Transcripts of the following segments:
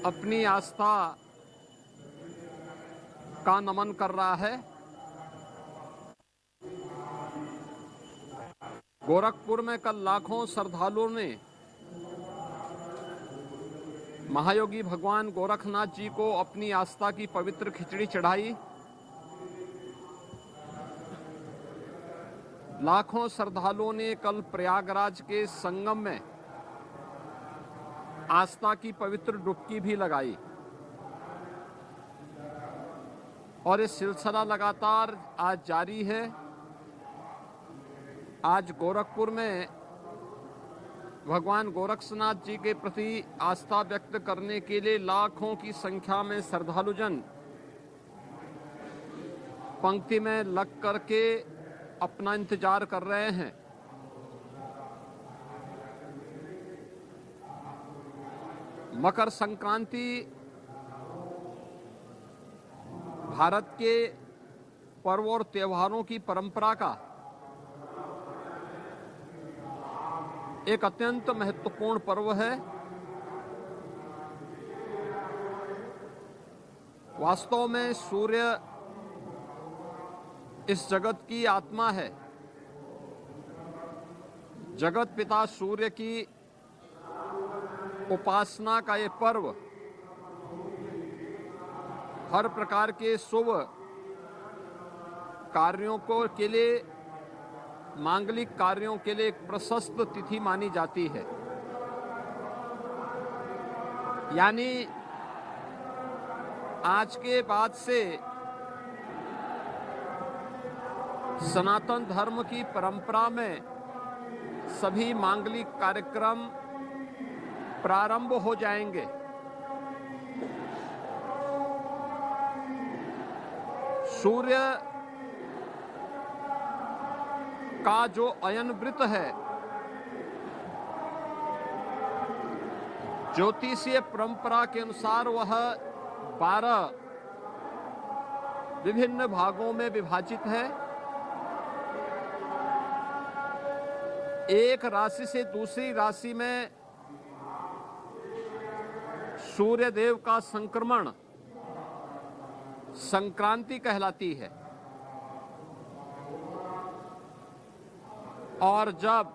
अपनी आस्था का नमन कर रहा है। गोरखपुर में कल लाखों श्रद्धालुओं ने महायोगी भगवान गोरखनाथ जी को अपनी आस्था की पवित्र खिचड़ी चढ़ाई। लाखों श्रद्धालुओं ने कल प्रयागराज के संगम में आस्था की पवित्र डुबकी भी लगाई और ये सिलसिला लगातार आज जारी है। आज गोरखपुर में भगवान गोरक्षनाथ जी के प्रति आस्था व्यक्त करने के लिए लाखों की संख्या में श्रद्धालुजन पंक्ति में लग करके अपना इंतजार कर रहे हैं। मकर संक्रांति भारत के पर्व और त्योहारों की परंपरा का एक अत्यंत महत्वपूर्ण पर्व है। वास्तव में सूर्य इस जगत की आत्मा है। जगत पिता सूर्य की उपासना का ये पर्व हर प्रकार के शुभ कार्यों के लिए, मांगलिक कार्यों के लिए एक प्रशस्त तिथि मानी जाती है। यानी आज के बाद से सनातन धर्म की परंपरा में सभी मांगलिक कार्यक्रम प्रारंभ हो जाएंगे। सूर्य का जो अयन वृत्त है, ज्योतिषीय परंपरा के अनुसार वह 12 विभिन्न भागों में विभाजित है। एक राशि से दूसरी राशि में सूर्य देव का संक्रमण संक्रांति कहलाती है। और जब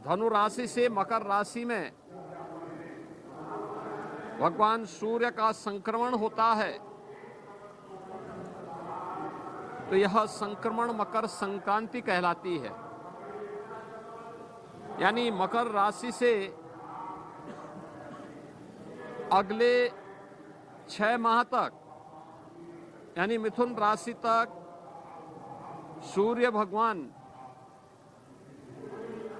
धनु राशि से मकर राशि में भगवान सूर्य का संक्रमण होता है तो यह संक्रमण मकर संक्रांति कहलाती है। यानी मकर राशि से अगले 6 माह तक, यानी मिथुन राशि तक सूर्य भगवान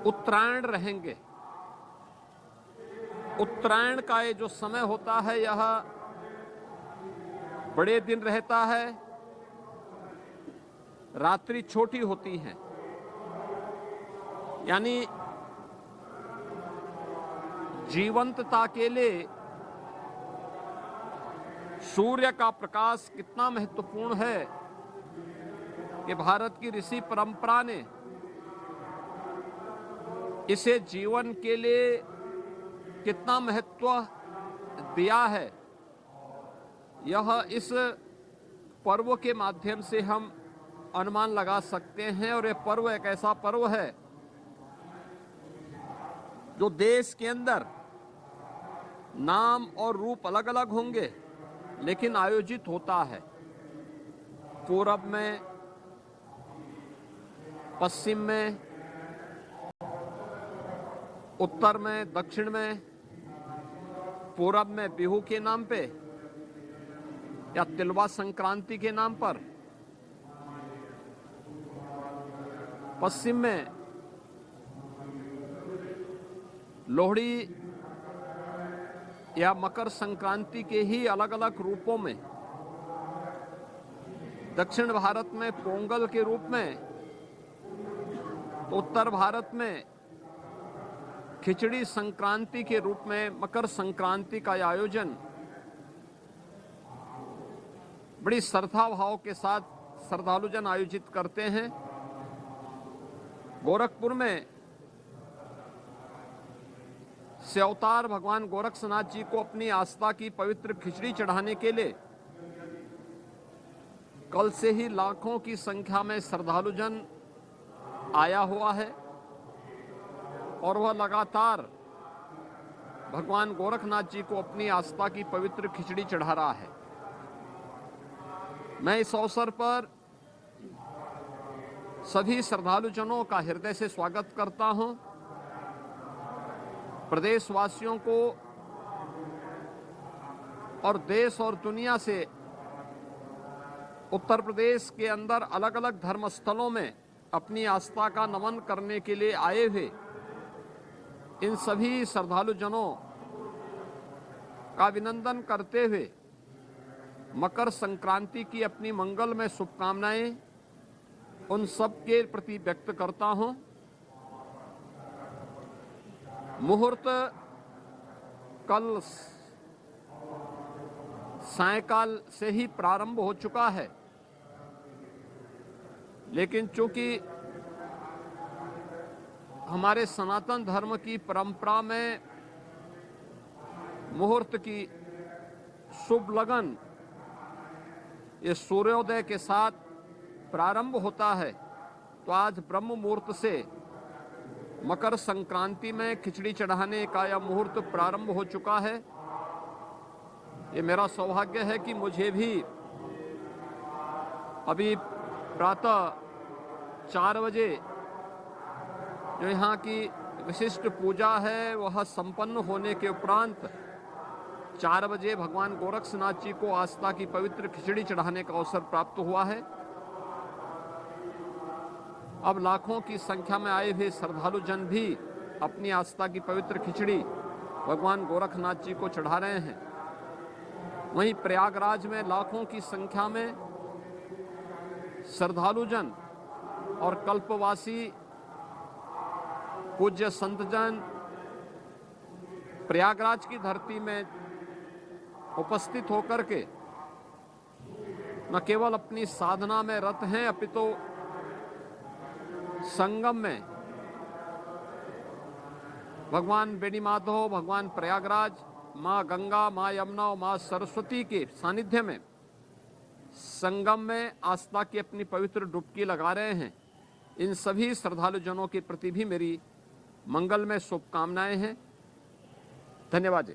उत्तरायण रहेंगे। उत्तरायण का ये जो समय होता है यह बड़े दिन रहता है, रात्रि छोटी होती है। यानी जीवंतता के लिए सूर्य का प्रकाश कितना महत्वपूर्ण है कि भारत की ऋषि परंपरा ने इसे जीवन के लिए कितना महत्व दिया है, यह इस पर्व के माध्यम से हम अनुमान लगा सकते हैं। और यह पर्व एक ऐसा पर्व है जो देश के अंदर नाम और रूप अलग अलग होंगे लेकिन आयोजित होता है। पूरब में, पश्चिम में, उत्तर में, दक्षिण में। पूरब में बिहू के नाम पे या तिलवा संक्रांति के नाम पर, पश्चिम में लोहड़ी या मकर संक्रांति के ही अलग अलग रूपों में, दक्षिण भारत में पोंगल के रूप में, तो उत्तर भारत में खिचड़ी संक्रांति के रूप में मकर संक्रांति का आयोजन बड़ी श्रद्धा भाव के साथ श्रद्धालुजन आयोजित करते हैं। गोरखपुर में से अवतार भगवान गोरक्षनाथ जी को अपनी आस्था की पवित्र खिचड़ी चढ़ाने के लिए कल से ही लाखों की संख्या में श्रद्धालुजन आया हुआ है और वह लगातार भगवान गोरखनाथ जी को अपनी आस्था की पवित्र खिचड़ी चढ़ा रहा है। मैं इस अवसर पर सभी श्रद्धालुजनों का हृदय से स्वागत करता हूं। प्रदेशवासियों को और देश और दुनिया से उत्तर प्रदेश के अंदर अलग अलग धर्म स्थलों में अपनी आस्था का नमन करने के लिए आए हुए इन सभी श्रद्धालुजनों का अभिनंदन करते हुए मकर संक्रांति की अपनी मंगलमय शुभकामनाएं उन सब के प्रति व्यक्त करता हूं। मुहूर्त कल सायंकाल से ही प्रारंभ हो चुका है, लेकिन चूंकि हमारे सनातन धर्म की परंपरा में मुहूर्त की शुभ लगन ये सूर्योदय के साथ प्रारंभ होता है, तो आज ब्रह्म मुहूर्त से मकर संक्रांति में खिचड़ी चढ़ाने का यह मुहूर्त प्रारंभ हो चुका है। ये मेरा सौभाग्य है कि मुझे भी अभी प्रातः 4 बजे जो यहाँ की विशिष्ट पूजा है वह संपन्न होने के उपरांत 4 बजे भगवान गोरक्षनाथ जी को आस्था की पवित्र खिचड़ी चढ़ाने का अवसर प्राप्त हुआ है। अब लाखों की संख्या में आए हुए श्रद्धालुजन भी अपनी आस्था की पवित्र खिचड़ी भगवान गोरखनाथ जी को चढ़ा रहे हैं। वहीं प्रयागराज में लाखों की संख्या में श्रद्धालुजन और कल्पवासी पूज्य संतजन प्रयागराज की धरती में उपस्थित होकर के न केवल अपनी साधना में रत हैं, अपितु संगम में भगवान बेनी माधव, भगवान प्रयागराज, माँ गंगा, माँ यमुना और माँ सरस्वती के सानिध्य में संगम में आस्था की अपनी पवित्र डुबकी लगा रहे हैं। इन सभी श्रद्धालुजनों के प्रति भी मेरी मंगलमय शुभकामनाएं हैं। धन्यवाद जी।